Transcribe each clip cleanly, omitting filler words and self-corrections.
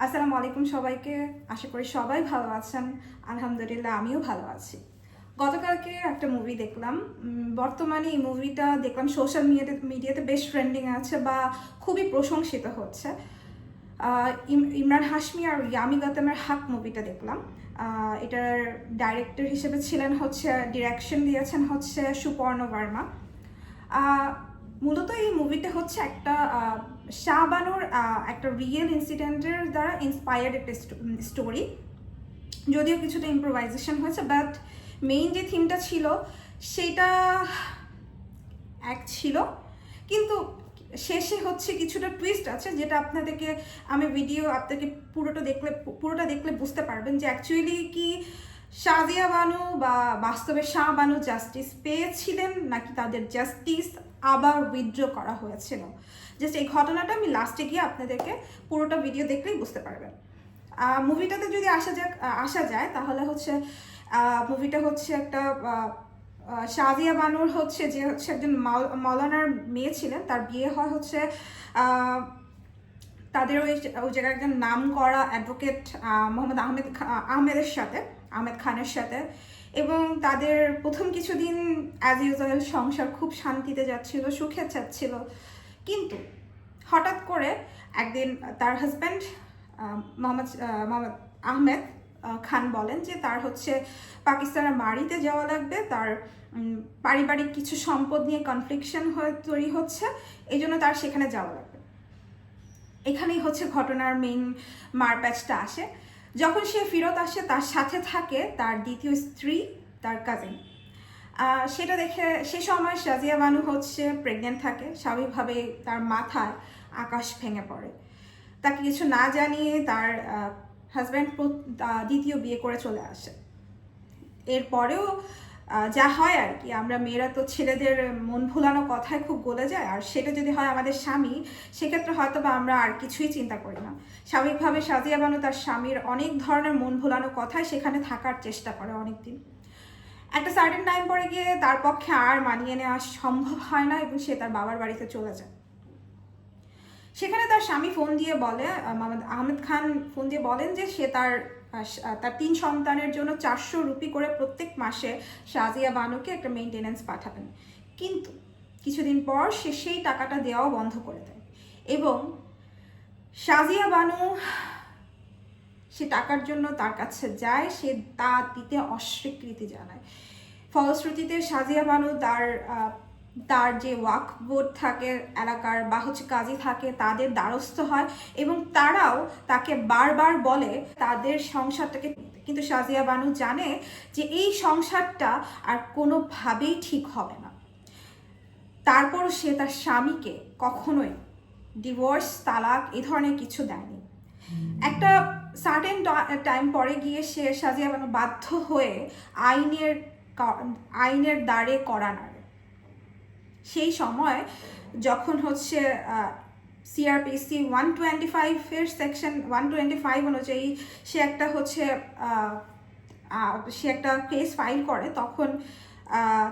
আসসালামু আলাইকুম সবাইকে। আশা করি সবাই ভালো আছেন। আলহামদুলিল্লাহ আমিও ভালো আছি। গতকালকে একটা মুভি দেখলাম। বর্তমানে এই মুভিটা দেখলাম সোশ্যাল মিডিয়াতে বেশ ট্রেন্ডিং আছে বা খুবই প্রশংসিত হচ্ছে। ইমরান হাশমি আর ইয়ামি গৌতমের হাক মুভিটা দেখলাম। এটার ডাইরেক্টর হিসেবে ছিলেন হচ্ছে, ডিরেকশন দিয়েছেন হচ্ছে সুপর্ণ ভার্মা। মূলত এই মুভিটা হচ্ছে একটা শাহবানুর একটা রিয়েল ইনসিডেন্টের দ্বারা ইন্সপায়ার্ড একটা স্টোরি। যদিও কিছুটা ইম্প্রোভাইজেশন হয়েছে, বাট মেইন যে থিমটা ছিল সেটা এক ছিল, কিন্তু শেষে হচ্ছে কিছুটা টুইস্ট আছে, যেটা আপনাদেরকে আপনাকে পুরোটা দেখলে বুঝতে পারবেন যে অ্যাকচুয়ালি কি সাদিয়া বানু বা বাস্তবে শাহ বানু জাস্টিস পেয়েছিলেন নাকি তাদের জাস্টিস আবার উইথড্র করা হয়েছিল। জাস্ট এই ঘটনাটা আমি লাস্টে গিয়ে আপনাদেরকে পুরোটা ভিডিও দেখলেই বুঝতে পারবেন। মুভিটাতে যদি আসা যায় তাহলে হচ্ছে মুভিটা হচ্ছে একটা সাদিয়া বানুর হচ্ছে যে হচ্ছে একজন মৌলানার মেয়ে ছিলেন, তার বিয়ে হয় হচ্ছে তাদের ওই জায়গায় একজন নাম করা অ্যাডভোকেট মোহাম্মদ আহমেদ খানের সাথে। এবং তাদের প্রথম কিছুদিন অ্যাজ ইউজুয়াল সংসার খুব শান্তিতে যাচ্ছিল, সুখে যাচ্ছিল। কিন্তু হঠাৎ করে একদিন তার হাজব্যান্ড মোহাম্মদ আহমেদ খান বলেন যে তার হচ্ছে পাকিস্তানের মারিতে যাওয়া লাগবে, তার পারিবারিক কিছু সম্পদ নিয়ে কনফ্লিকশন তৈরি হচ্ছে, এই জন্য তার সেখানে যাওয়া লাগবে। এখানেই হচ্ছে ঘটনার মেইন মারপ্যাচটা আসে। যখন সে ফেরত আসে তার সাথে থাকে তার দ্বিতীয় স্ত্রী, তার কাজিন। সেটা দেখে সে সময় সাদিয়া বানু হচ্ছে প্রেগনেন্ট থাকে। স্বাভাবিকভাবে তার মাথায় আকাশ ভেঙে পড়ে। তাকে কিছু না জানিয়ে তার হাজব্যান্ড দ্বিতীয় বিয়ে করে চলে আসে। এরপরেও যা হয় আর কি, আমরা মেয়েরা তো ছেলেদের মন ভুলানো কথায় খুব গলে যায়, আর সেটা যদি হয় আমাদের স্বামী, সেক্ষেত্রে হয়তো বা আমরা আর কিছুই চিন্তা করি না। স্বাভাবিকভাবে সাদিয়া বানু তার স্বামীর অনেক ধরনের মন ভুলানো কথায় সেখানে থাকার চেষ্টা করে অনেকদিন। একটা সার্টেন টাইম পরে গিয়ে তার পক্ষে আর মানিয়ে নেওয়া সম্ভব হয় না এবং সে তার বাবার বাড়িতে চলে যায়। সেখানে তার স্বামী ফোন দিয়ে বলে, মোহাম্মদ আহমেদ খান ফোন দিয়ে বলেন যে সে তার 3 সন্তানের জন্য 400 রুপি করে প্রত্যেক মাসে সাদিয়া বানুকে একটা মেইনটেনেন্স পাঠাবেন। কিন্তু কিছুদিন পর সে সেই টাকাটা দেওয়াও বন্ধ করে দেয় এবং সাদিয়া বানু সে টাকার জন্য তার কাছে যায়, সে তা দিতে অস্বীকৃতি জানায়। ফলশ্রুতিতে সাদিয়া বানু তার যে ওয়াকফ বোর্ড থাকে এলাকার বা হচ্ছে কাজী থাকে তাদের দ্বারস্থ হয় এবং তারাও তাকে বারবার বলে তাদের সংসারটাকে, কিন্তু সাদিয়া বানু জানে যে এই সংসারটা আর কোনোভাবেই ঠিক হবে না। তারপর সে তার স্বামীকে কখনোই ডিভোর্স, তালাক এই ধরনের কিছু দেয়নি। একটা সার্টেন টাইম পরে গিয়ে সাদিয়া বানু বাধ্য হয়ে আইনের দ্বারে কড়া নাড়ে। সেই সময় যখন হচ্ছে সিআরপিসি 125-এর সেকশন 125 অনুযায়ী সে একটা কেস ফাইল করে, তখন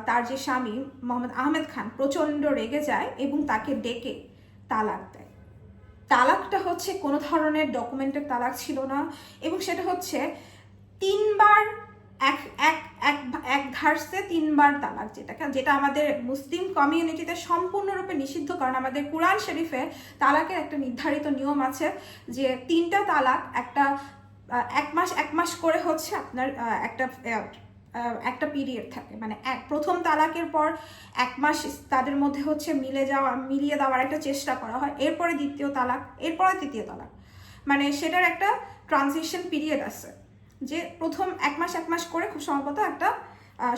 তার যে স্বামী মোহাম্মদ আহমেদ খান প্রচণ্ড রেগে যায় এবং তাকে ডেকে তালাক দেয়। তালাকটা হচ্ছে কোনো ধরনের ডকুমেন্টের তালাক ছিল না এবং সেটা হচ্ছে 3 বার এক ধার্সে 3 বার তালাক, যেটা আমাদের মুসলিম কমিউনিটিতে সম্পূর্ণরূপে নিষিদ্ধ। কারণ আমাদের কুরআন শরীফে তালাকের একটা নির্ধারিত নিয়ম আছে যে 3টা তালাক এক মাস করে হচ্ছে আপনার একটা পিরিয়ড থাকে। মানে প্রথম তালাকের পর 1 মাস তাদের মধ্যে হচ্ছে মিলিয়ে দেওয়ার একটা চেষ্টা করা হয়, এরপরে দ্বিতীয় তালাক, এরপরে তৃতীয় তালাক, মানে সেটার একটা ট্রানজিশন পিরিয়ড আছে যে প্রথম 1 মাস করে খুব সম্ভবত একটা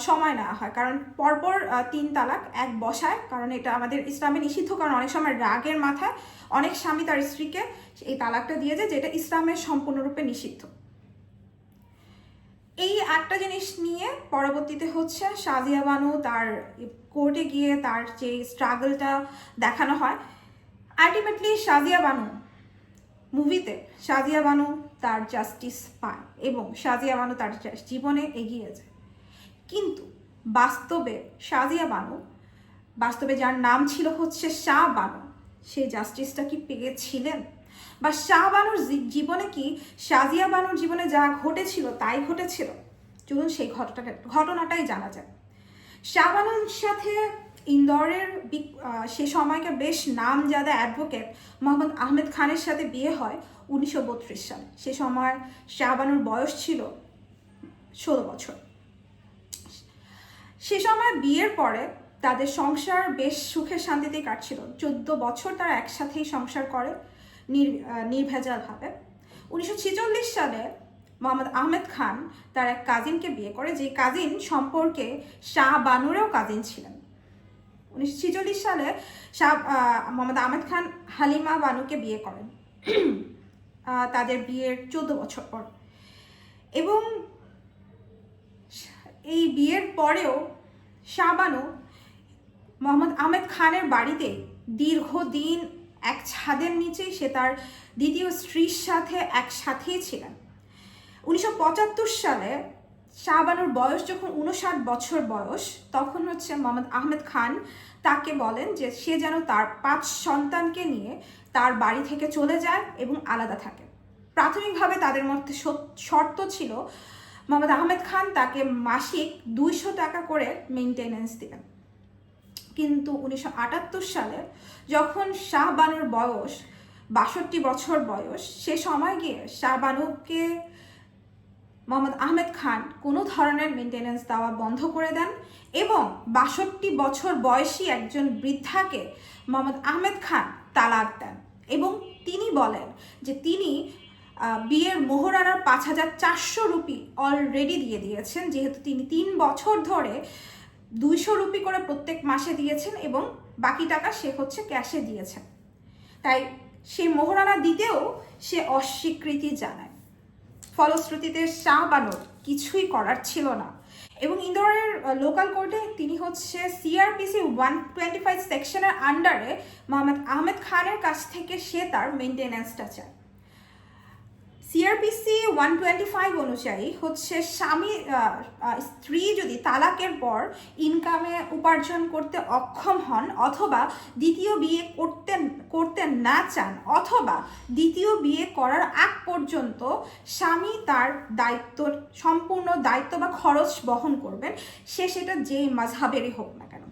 সময় নেওয়া হয়। কারণ পরপর 3 তালাক এক বসায়, কারণ এটা আমাদের ইসলামে নিষিদ্ধ। কারণ অনেক সময় রাগের মাথায় অনেক স্বামী তার স্ত্রীকে এই তালাকটা দিয়ে যায়, যেটা ইসলামের সম্পূর্ণরূপে নিষিদ্ধ। এই একটা জিনিস নিয়ে পরবর্তীতে হচ্ছে সাদিয়া বানু তার কোর্টে গিয়ে তার যে স্ট্রাগলটা দেখানো হয়। আলটিমেটলি মুভিতে সাদিয়া বানু তার জাস্টিস পায় এবং সাদিয়া বানু তার জীবনে এগিয়ে যায়। কিন্তু বাস্তবে সাদিয়া বানু, বাস্তবে যার নাম ছিল হচ্ছে শাহ বানু, সেই জাস্টিসটা কি পেয়েছিলেন? বা শাহবানুর জীবনে কি সাজিয়া বানুর জীবনে যা ঘটেছিল তাই ঘটেছিল? চলুন সেই ঘটনাটাই জানা যায়। শাহবানুর সাথে ইন্দোরের সে সময়কার বেশ নামজাদা অ্যাডভোকেট মোহাম্মদ আহমেদ খানের সাথে বিয়ে হয় 1932 সালে। সে সময় শাহবানুর বয়স ছিল 16 বছর। সে সময় বিয়ের পরে তাদের সংসার বেশ সুখে শান্তিতেই কাটছিল। 14 বছর তারা একসাথেই সংসার করে নির্ভেজালভাবে। 1946 সালে মোহাম্মদ আহমেদ খান তার এক কাজিনকে বিয়ে করে, যে কাজিন সম্পর্কে শাহবানুরেও কাজিন ছিলেন। 1946 সালে মোহাম্মদ আহমেদ খান হালিমা বানুকে বিয়ে করেন তাদের বিয়ের 14 বছর পর। এবং এই বিয়ের পরেও শাহবানু মোহাম্মদ আহমেদ খানের বাড়িতে দীর্ঘদিন এক ছাদের নিচেই সে তার দ্বিতীয় স্ত্রীর সাথে একসাথেই ছিলেন। 1975 সালে শাহবানুর বয়স যখন 59 বছর বয়স, তখন হচ্ছে মোহাম্মদ আহমেদ খান তাকে বলেন যে সে যেন তার 5 সন্তানকে নিয়ে তার বাড়ি থেকে চলে যায় এবং আলাদা থাকে। প্রাথমিকভাবে তাদের মধ্যে শর্ত ছিল মোহাম্মদ আহমেদ খান তাকে মাসিক 200 টাকা করে মেনটেনেন্স দিবেন। কিন্তু 1978 সালে যখন শাহবানুর বয়স 62 বছর বয়স, সে সময় গিয়ে শাহবানুকে মোহাম্মদ আহমেদ খান কোনো ধরনের মেনটেনেন্স দেওয়া বন্ধ করে দেন এবং 62 বছর বয়সী একজন বৃদ্ধাকে মোহাম্মদ আহমেদ খান তালাক দেন। এবং তিনি বলেন যে তিনি বিয়ের মোহরানার 5400 রুপি অলরেডি দিয়ে দিয়েছেন, যেহেতু তিনি 3 বছর ধরে 200 রুপি করে প্রত্যেক মাসে দিয়েছেন এবং বাকি টাকা সে হচ্ছে ক্যাশে দিয়েছেন। তাই সে মোহরানা দিতেও সে অস্বীকৃতি জানায়। ফলশ্রুতিতে শাহবানুর কিছুই করার ছিল না এবং ইন্দোরের লোকাল কোর্টে তিনি হচ্ছে CRPC 125 সেকশনের আন্ডারে মোহাম্মদ আহমেদ খানের কাছ থেকে সে তার মেনটেনেন্সটা চায়। CRPC 125 অনুযায়ী হচ্ছে স্ত্রী যদি তালাকের পর ইনকামে উপার্জন করতে অক্ষম হন অথবা দ্বিতীয় বিয়ে করতে না চান অথবা দ্বিতীয় বিয়ে করার আগ পর্যন্ত স্বামী তার সম্পূর্ণ দায়িত্ব বা খরচ বহন করবেন, সেটা যেই মাযহাবেরই হোক না কেন।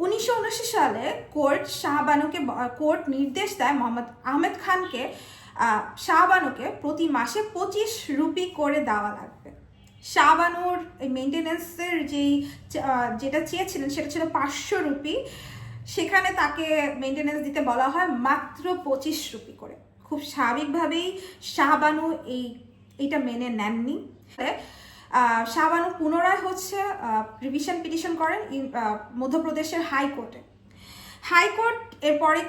1979 সালে কোর্ট নির্দেশ দেয় মোহাম্মদ আহমেদ খানকে শাহবানুকে প্রতি মাসে 25 রুপি করে দেওয়া লাগবে। শাহবানুর এই মেনটেনেন্সের যেটা চেয়েছিলেন সেটা ছিল 500 রুপি, সেখানে তাকে মেনটেনেন্স দিতে বলা হয় মাত্র 25 রুপি করে। খুব স্বাভাবিকভাবেই শাহবানু এইটা মেনে নেননি। শাহবানু পুনরায় হচ্ছে রিভিশন পিটিশন করেন মধ্যপ্রদেশের হাইকোর্ট এরপরে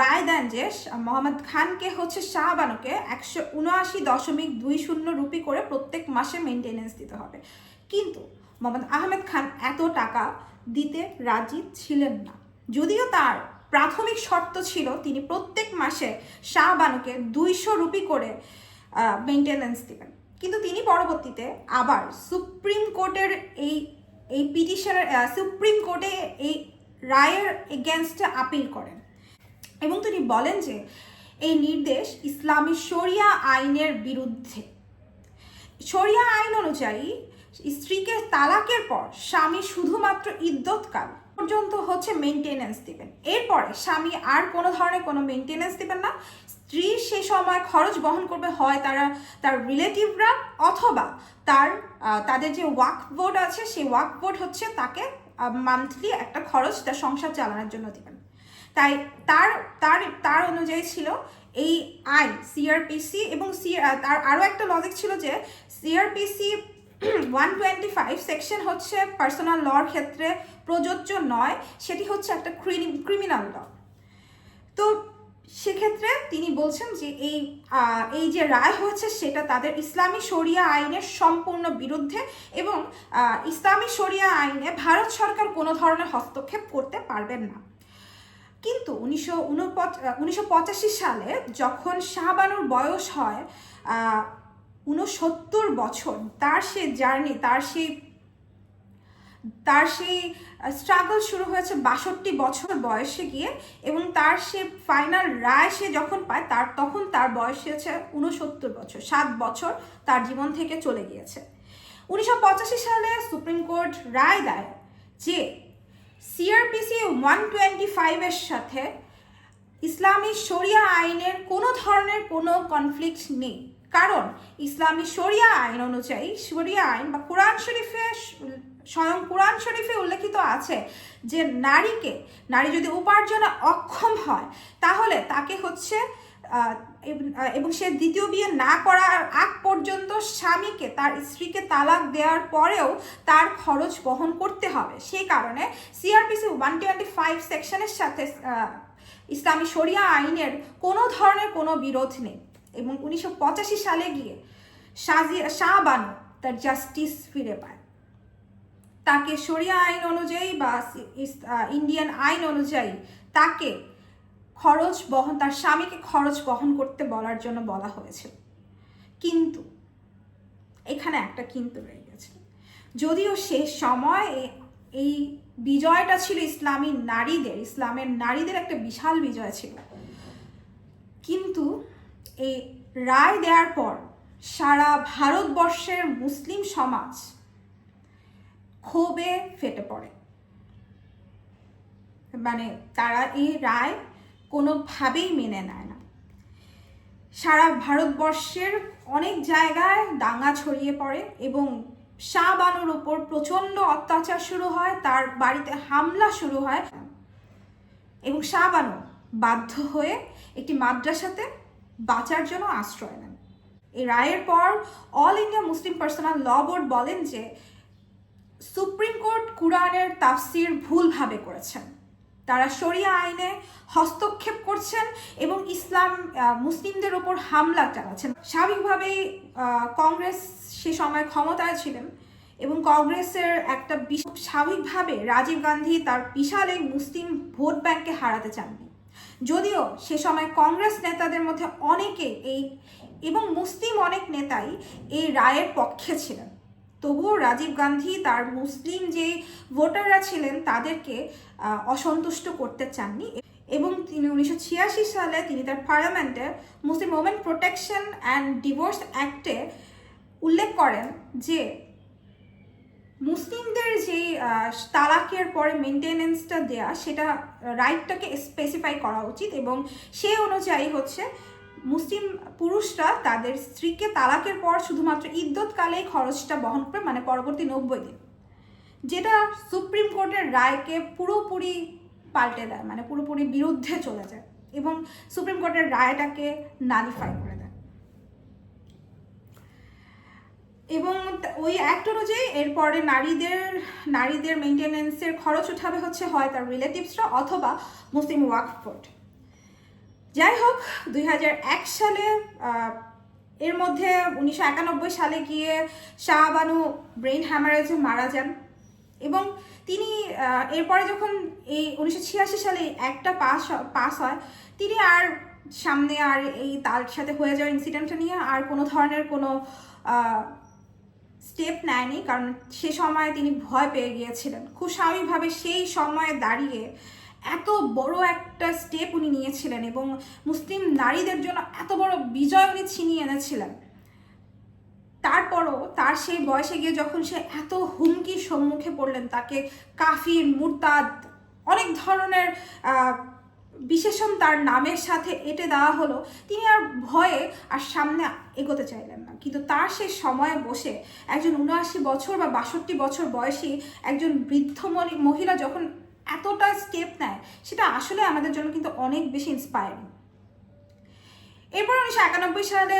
রায় দেন যে মোহাম্মদ খানকে হচ্ছে শাহবানুকে 179.20 রুপি করে প্রত্যেক মাসে মেনটেনেন্স দিতে হবে। কিন্তু মোহাম্মদ আহমেদ খান এত টাকা দিতে রাজি ছিলেন না, যদিও তার প্রাথমিক শর্ত ছিল তিনি প্রত্যেক মাসে শাহবানুকে 200 রুপি করে মেনটেনেন্স দিবেন। কিন্তু তিনি পরবর্তীতে আবার সুপ্রিম কোর্টে এই রায়ের এগেনস্টে আপিল করেন এবং তিনি বলেন যে এই নির্দেশ ইসলামী শরিয়া আইনের বিরুদ্ধে। শরিয়া আইন অনুযায়ী স্ত্রীকে তালাকের পর স্বামী শুধুমাত্র ইদ্যৎকাল পর্যন্ত হচ্ছে মেনটেনেন্স দিবেন, এরপরে স্বামী আর কোনো ধরনের কোনো মেনটেনেন্স দিবেন না। স্ত্রী সে সময় খরচ বহন করবে হয় তার রিলেটিভরা অথবা তাদের যে ওয়াকফ বোর্ড আছে সেই ওয়াকফ বোর্ড হচ্ছে তাকে মান্থলি একটা খরচ তার সংসার চালানোর জন্য দিবেন। তাই তার অনুযায়ী ছিল এই আইন CRPC এবং তার আরও একটা লজিক ছিল যে CRPC 125 সেকশন হচ্ছে পার্সোনাল লর ক্ষেত্রে প্রযোজ্য নয়, সেটি হচ্ছে একটা ক্রিমিনাল ল। তো সেক্ষেত্রে তিনি বলছেন যে এই যে রায় হয়েছে সেটা তাদের ইসলামী শরিয়া আইনের সম্পূর্ণ বিরুদ্ধে এবং ইসলামী শরিয়া আইনে ভারত সরকার কোনো ধরনের হস্তক্ষেপ করতে পারবেন না। কিন্তু 1985 সালে যখন শাহবানুর বয়স হয় 69 বছর, তার সেই তার সেই স্ট্রাগল শুরু হয়েছে 62 বছর বয়সে গিয়ে, এবং তার সে ফাইনাল রায় সে যখন পায় তখন তার বয়স হয়েছে 69 বছর। 7 বছর তার জীবন থেকে চলে গিয়েছে। 1985 সালে সুপ্রিম কোর্ট রায় দেয় যে সিআরপিসি 125-এর সাথে ইসলামী শরিয়া আইনের কোনো ধরনের কোনো কনফ্লিক্ট নেই, কারণ ইসলামী শরিয়া আইন অনুযায়ী, শরিয়া আইন বা স্বয়ং কোরআন শরীফে উল্লেখিত আছে যে নারী যদি উপার্জনে অক্ষম হয় তাহলে তাকে হচ্ছে এবং সে দ্বিতীয় বিয়ে না করার আগ পর্যন্ত স্বামীকে, তার স্ত্রীকে তালাক দেওয়ার পরেও তার খরচ বহন করতে হবে। সেই কারণে সিআরপিসি 125 সেকশনের সাথে ইসলামী শরিয়া আইনের কোনো ধরনের কোনো বিরোধ নেই। এবং 1985 সালে গিয়ে শাহবানু তার জাস্টিস ফিরে পায়। তাকে শরিয়া আইন অনুযায়ী বা ইন্ডিয়ান আইন অনুযায়ী তাকে তার স্বামীকে খরচ বহন করতে বলার জন্য বলা হয়েছিল। কিন্তু এখানে একটা কিন্তু রয়ে গেছে। যদিও সে সময় এই বিজয়টা ছিল ইসলামের নারীদের একটা বিশাল বিজয় ছিল, কিন্তু এই রায় দেওয়ার পর সারা ভারতবর্ষের মুসলিম সমাজ ক্ষোভে ফেটে পড়ে। মানে তারা এই রায় কোনোভাবেই মেনে নেয় না। সারা ভারতবর্ষের অনেক জায়গায় দাঙ্গা ছড়িয়ে পড়ে এবং শাহবানুর উপর প্রচণ্ড অত্যাচার শুরু হয়, তার বাড়িতে হামলা শুরু হয় এবং শাহবানু বাধ্য হয়ে একটি মাদ্রাসাতে বাঁচার জন্য আশ্রয় নেন। এই রায়ের পর অল ইন্ডিয়া মুসলিম পার্সোনাল ল বোর্ড বলেন যে সুপ্রিম কোর্ট কুরআনের তাফসির ভুলভাবে করেছেন, তারা শরিয়া আইনে হস্তক্ষেপ করছেন এবং মুসলিমদের ওপর হামলা চালাচ্ছেন। স্বাভাবিকভাবেই কংগ্রেস সে সময় ক্ষমতায় ছিলেন এবং কংগ্রেসের একটা স্বাভাবিকভাবে রাজীব গান্ধী তার বিশাল এই মুসলিম ভোট ব্যাংককে হারাতে চাননি। যদিও সে সময় কংগ্রেস নেতাদের মধ্যে অনেকে এবং মুসলিম অনেক নেতাই এই রায়ের পক্ষে ছিলেন, তবুও রাজীব গান্ধী তার মুসলিম যে ভোটাররা ছিলেন তাদেরকে অসন্তুষ্ট করতে চাননি এবং তিনি 1986 সালে তিনি তার পার্লামেন্টে মুসলিম ওমেন প্রোটেকশন অ্যান্ড ডিভোর্স অ্যাক্টে উল্লেখ করেন যে মুসলিমদের যে তালাকের পরে মেনটেনেন্সটা দেয়া, সেটা রাইটটাকে স্পেসিফাই করা উচিত এবং সেই অনুযায়ী হচ্ছে মুসলিম পুরুষরা তাদের স্ত্রীকে তালাকের পর শুধুমাত্র ইদ্যৎকালেই খরচটা বহন করে, মানে পরবর্তী 90 দিন, যেটা সুপ্রিম কোর্টের রায়কে পুরোপুরি পাল্টে দেয়, মানে পুরোপুরি বিরুদ্ধে চলে যায় এবং সুপ্রিম কোর্টের রায়টাকে নালিফাই করে দেয়। এবং ওই অ্যাক্ট অনুযায়ী এরপরে নারীদের মেনটেনেন্সের খরচ উঠাবে হচ্ছে হয় তার রিলেটিভসরা অথবা মুসলিম ওয়াকফ বোর্ড। যাই হোক, 2001 সালে এর মধ্যে 1991 সালে গিয়ে শাহবানু ব্রেইন হ্যামারেজে মারা যান এবং তিনি এরপরে যখন এই 1986 সালে একটা পাস হয়, তিনি আর সামনে আর তার সাথে হয়ে যাওয়া ইনসিডেন্টটা নিয়ে আর কোনো ধরনের কোনো স্টেপ নেয়নি, কারণ সে সময় তিনি ভয় পেয়ে গিয়েছিলেন। খুব স্বাভাবিকভাবে সেই সময়ে দাঁড়িয়ে এত বড় একটা স্টেপ উনি নিয়েছিলেন এবং মুসলিম নারীদের জন্য এত বড় বিজয় উনি ছিনিয়ে এনেছিলেন। তারপরও তার সেই বয়সে গিয়ে যখন সে এত হুমকির সম্মুখে পড়লেন, তাকে কাফির, মুরতাদ, অনেক ধরনের বিশেষণ তার নামের সাথে এঁটে দেওয়া হলো, তিনি আর ভয়ে আর সামনে এগোতে চাইলেন না। কিন্তু তার সেই সময়ে বসে একজন 79 বছর বা 62 বছর বয়সী একজন বৃদ্ধ মহিলা যখন এতটা স্টেপ নেয়, সেটা আসলে আমাদের জন্য কিন্তু অনেক বেশি ইন্সপায়ারিং। এরপর 1991 সালে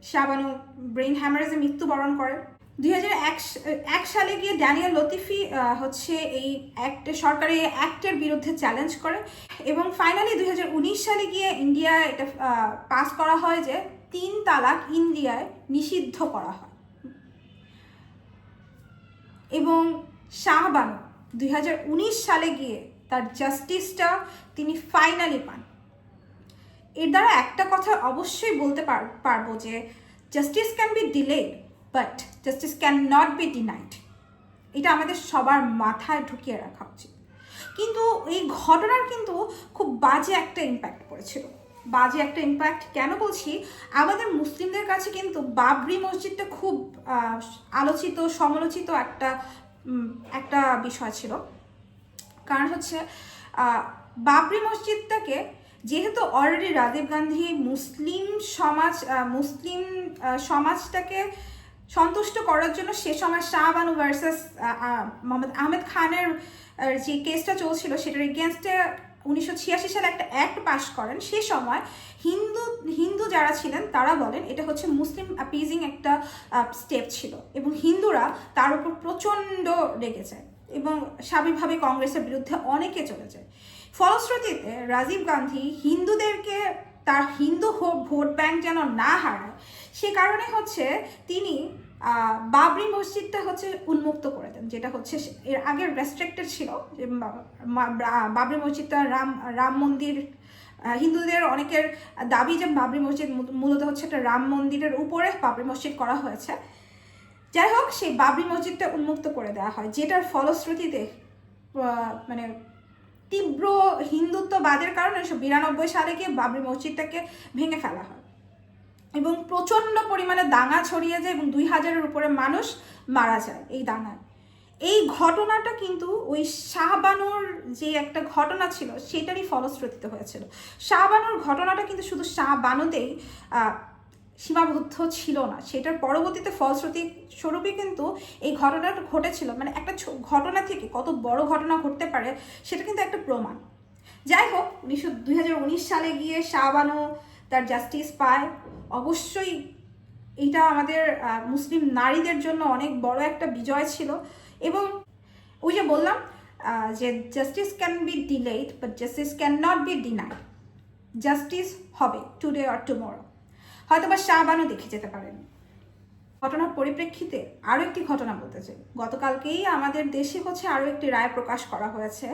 শাহবানু ব্রেইন হ্যামারেজে মৃত্যুবরণ করেন। 2001 সালে গিয়ে ড্যানিয়েল লতিফি হচ্ছে এই সরকারি অ্যাক্টের বিরুদ্ধে চ্যালেঞ্জ করে এবং ফাইনালি 2019 সালে গিয়ে ইন্ডিয়ায় এটা পাস করা হয় যে 3 তালাক ইন্ডিয়ায় নিষিদ্ধ করা হয় এবং শাহবানু 2019 সালে গিয়ে তার জাস্টিসটা তিনি ফাইনালি পান। এর দ্বারা একটা কথা অবশ্যই বলতে পারবো যে justice can be delayed but justice can not be denied. এটা আমাদের সবার মাথায় ঢুকিয়ে রাখা উচিত। কিন্তু এই ঘটনার কিন্তু খুব বাজে একটা ইম্প্যাক্ট পড়েছিল। বাজে একটা ইম্প্যাক্ট কেন বলছি, আমাদের মুসলিমদের কাছে কিন্তু বাবরি মসজিদটা খুব আলোচিত সমালোচিত একটা বিষয় ছিল। কারণ হচ্ছে বাবরি মসজিদটাকে যেহেতু অলরেডি রাজীব গান্ধী মুসলিম সমাজটাকে সন্তুষ্ট করার জন্য সে সময় শাহবানু ভার্সেস মোহাম্মদ আহমেদ খানের যে কেসটা চলছিল সেটার এগেনস্টে 1986 সালে একটা অ্যাক্ট পাস করেন। সে সময় হিন্দু যারা ছিলেন তারা বলেন এটা হচ্ছে মুসলিম অ্যাপিজিং একটা স্টেপ ছিল, এবং হিন্দুরা তার উপর প্রচণ্ড রেগে যায় এবং স্বাভাবিকভাবে কংগ্রেসের বিরুদ্ধে অনেকে চলে যায়। ফলশ্রুতিতে রাজীব গান্ধী হিন্দুদেরকে তার হিন্দু ভোট ব্যাংক যেন না হারায় সে কারণে হচ্ছে তিনি বাবরি মসজিদটা হচ্ছে উন্মুক্ত করে দেন, যেটা হচ্ছে এর আগের রেস্ট্রিক্টেড ছিল। যে বাবরি মসজিদটা রাম মন্দির, হিন্দুদের অনেকের দাবি যে বাবরি মসজিদ মূলত হচ্ছে একটা রাম মন্দিরের উপরে বাবরি মসজিদ করা হয়েছে। যাই হোক, সেই বাবরি মসজিদটা উন্মুক্ত করে দেওয়া হয়, যেটার ফলশ্রুতিতে মানে তীব্র হিন্দুত্ববাদের কারণে 1992 সালে গিয়ে বাবরি মসজিদটাকে ভেঙে ফেলা হয় এবং প্রচণ্ড পরিমাণে দাঙ্গা ছড়িয়ে যায় এবং 2000-এর উপরে মানুষ মারা যায় এই দাঙ্গায়। এই ঘটনাটা কিন্তু ওই শাহবানুর যে একটা ঘটনা ছিল সেটারই ফলশ্রুতিতে হয়েছিল। শাহবানুর ঘটনাটা কিন্তু শুধু শাহবানুতেই সীমাবদ্ধ ছিল না, সেটার পরবর্তীতে ফলশ্রুতি স্বরূপই কিন্তু এই ঘটনাটা ঘটেছিল। মানে একটা ঘটনা থেকে কত বড় ঘটনা ঘটতে পারে সেটা কিন্তু একটা প্রমাণ। যাই হোক, 2019 সালে গিয়ে শাহবানু তার জাস্টিস পায়। অবশ্যই এটা আমাদের মুসলিম নারীদের জন্য অনেক বড় একটা বিজয় ছিল। এবং ওই যে বললাম যে justice can be delayed but justice can not be denied. Justice হবে টুডে অর টুমরো। হয়তো বা শাহবানু দেখে যেতে পারেন। ঘটনার পরিপ্রেক্ষিতে আরও একটি ঘটনা বলতে চাই। গতকালকেই আমাদের দেশে হচ্ছে আরও একটি রায় প্রকাশ করা হয়েছে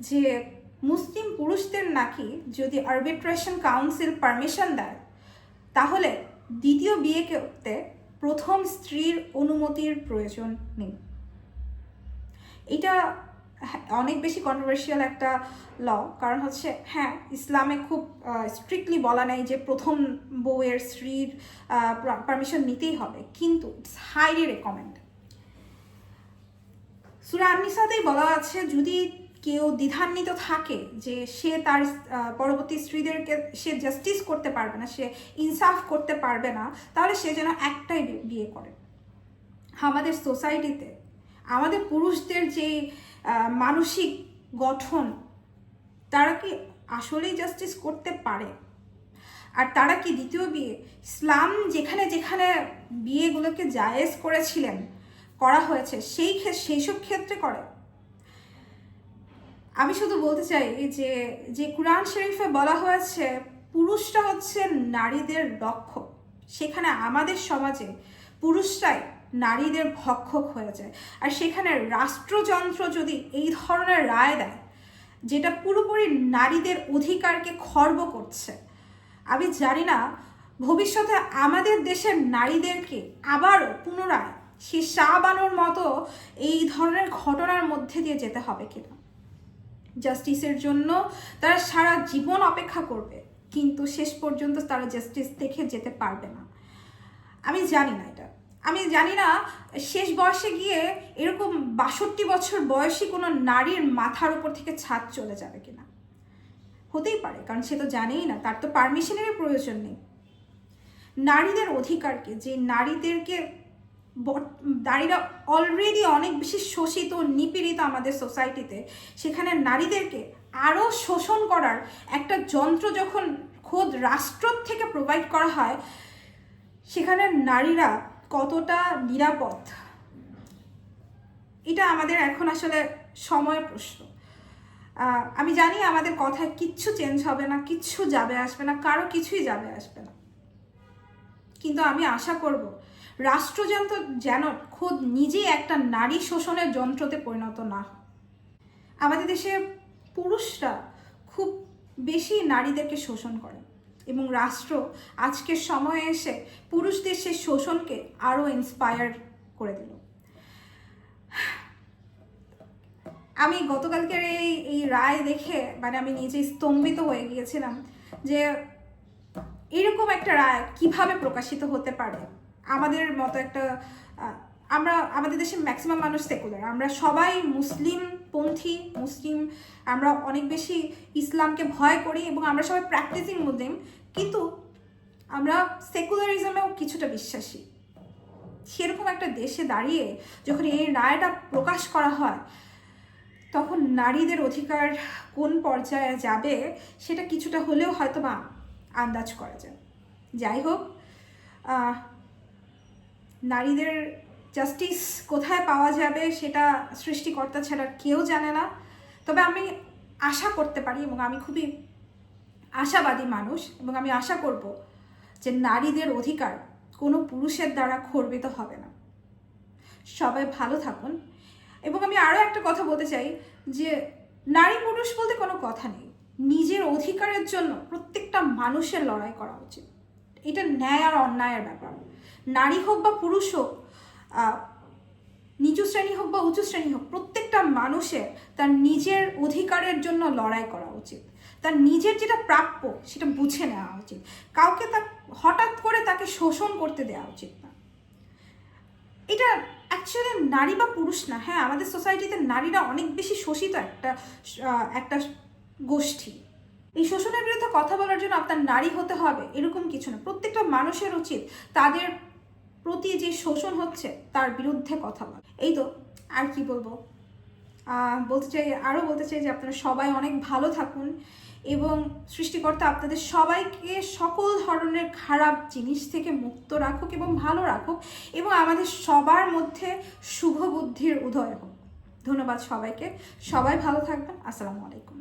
যে মুসলিম পুরুষদের নাকি যদি আরবিট্রেশন কাউন্সিল পারমিশন দেয় তাহলে দ্বিতীয় বিয়ে করতে প্রথম স্ত্রীর অনুমতির প্রয়োজন নেই। এটা অনেক বেশি কন্ট্রোভার্সিয়াল একটা ল, কারণ হচ্ছে হ্যাঁ, ইসলামে খুব স্ট্রিক্টলি বলা নেই যে প্রথম বউয়ের স্ত্রীর পারমিশন নিতেই হবে, কিন্তু ইটস হাইলি রেকমেন্ড। সূরা আন-নিসাতেই বলা আছে যদি কেউ দ্বিধান্বিত থাকে যে সে তার পরবর্তী স্ত্রীদেরকে সে জাস্টিস করতে পারবে না, সে ইনসাফ করতে পারবে না, তাহলে সে যেন একটাই বিয়ে করে। আমাদের সোসাইটিতে আমাদের পুরুষদের যে মানসিক গঠন, তারা কি আসলেই জাস্টিস করতে পারে? আর তারা কি দ্বিতীয় বিয়ে, ইসলাম যেখানে যেখানে বিয়েগুলোকে জায়েজ করা হয়েছে সেই সব ক্ষেত্রে করে? আমি শুধু বলতে চাই যে কুরআন শরীফে বলা হয়েছে পুরুষরা হচ্ছে নারীদের রক্ষক, সেখানে আমাদের সমাজে পুরুষরাই নারীদের ভক্ষক হয়ে যায়। আর সেখানে রাষ্ট্রযন্ত্র যদি এই ধরনের রায় দেয় যেটা পুরোপুরি নারীদের অধিকারকে খর্ব করছে, আমি জানি না ভবিষ্যতে আমাদের দেশের নারীদেরকে আবার পুনরায় সে শাহবানুর মতো এই ধরনের ঘটনার মধ্যে দিয়ে যেতে হবে কিনা। জাস্টিসের জন্য তারা সারা জীবন অপেক্ষা করবে, কিন্তু শেষ পর্যন্ত তারা জাস্টিস দেখে যেতে পারবে না। আমি জানি না আমি জানি না শেষ বয়সে গিয়ে এরকম 62 বছর বয়সী কোনো নারীর মাথার উপর থেকে ছাদ চলে যাবে কিনা। হতেই পারে, কারণ সে তো জানেই না, তার তো পারমিশনের প্রয়োজন নেই। নারীদের অধিকারকে, যে নারীরা অলরেডি অনেক বেশি শোষিত নিপীড়িত আমাদের সোসাইটিতে, সেখানে নারীদেরকে আরও শোষণ করার একটা যন্ত্র যখন খোদ রাষ্ট্র থেকে প্রোভাইড করা হয়, সেখানে নারীরা কতটা নিরাপদ, এটা আমাদের এখন আসলে সময়ের প্রশ্ন। আমি জানি আমাদের কথায় কিচ্ছু চেঞ্জ হবে না, কিচ্ছু যাবে আসবে না, কারো কিছুই যাবে আসবে না, কিন্তু আমি আশা করব রাষ্ট্রযন্ত্র যেন খোদ নিজেই একটা নারী শোষণের যন্ত্রতে পরিণত না হয়। আমাদের দেশে পুরুষরা খুব বেশি নারীদেরকে শোষণ করে এবং রাষ্ট্র আজকের সময়ে এসে পুরুষদের সেই শোষণকে আরও ইন্সপায়ার করে দিল। আমি গতকালকের এই রায় দেখে মানে আমি নিজে স্তম্ভিত হয়ে গিয়েছিলাম যে এরকম একটা রায় কিভাবে প্রকাশিত হতে পারে। আমাদের মতো একটা আমাদের দেশে ম্যাক্সিমাম মানুষ সেকুলার, আমরা সবাই মুসলিম পন্থী, আমরা অনেক বেশি ইসলামকে ভয় করি এবং আমরা সবাই প্র্যাকটিসিং মুসলিম, কিন্তু আমরা সেকুলারিজমেও কিছুটা বিশ্বাসী। সেরকম একটা দেশে দাঁড়িয়ে যখন এই রায়টা প্রকাশ করা হয় তখন নারীদের অধিকার কোন পর্যায়ে যাবে সেটা কিছুটা হলেও হয়তো বা আন্দাজ করা যায়। যাই হোক, নারীদের জাস্টিস কোথায় পাওয়া যাবে সেটা সৃষ্টিকর্তা ছাড়া কেউ জানে না। তবে আমি আশা করতে পারি এবং আমি খুবই আশাবাদী মানুষ এবং আমি আশা করব যে নারীদের অধিকার কোনো পুরুষের দ্বারা খর্বিত হবে না। সবাই ভালো থাকুন। এবং আমি আরও একটা কথা বলতে চাই যে নারী পুরুষ বলতে কোনো কথা নেই, নিজের অধিকারের জন্য প্রত্যেকটা মানুষের লড়াই করা উচিত। এটা ন্যায় আর অন্যায়ের ব্যাপার। নারী হোক বা পুরুষ হোক, নিচু শ্রেণী হোক বা উঁচু শ্রেণী হোক, প্রত্যেকটা মানুষের তার নিজের অধিকারের জন্য লড়াই করা উচিত। তার নিজের যেটা প্রাপ্য সেটা বুঝে নেওয়া উচিত। কাউকে হঠাৎ করে তাকে শোষণ করতে দেওয়া উচিত না। এটা অ্যাকচুয়ালি নারী বা পুরুষ না, হ্যাঁ আমাদের সোসাইটিতে নারীরা অনেক বেশি শোষিত একটা গোষ্ঠী। এই শোষণের বিরুদ্ধে কথা বলার জন্য আপনার নারী হতে হবে এরকম কিছু না। প্রত্যেকটা মানুষের উচিত তাদের প্রতি যে শোষণ হচ্ছে তার বিরুদ্ধে কথা বলা। এই তো, আর কি বলবো, বলতে চাই যে আপনারা সবাই অনেক ভালো থাকুন এবং সৃষ্টিকর্তা আপনাদের সবাইকে সকল ধরনের খারাপ জিনিস থেকে মুক্ত রাখুক এবং ভালো রাখুক এবং আমাদের সবার মধ্যে শুভ বুদ্ধির উদয় হোক। ধন্যবাদ সবাইকে, সবাই ভালো থাকবেন। আসসালামু আলাইকুম।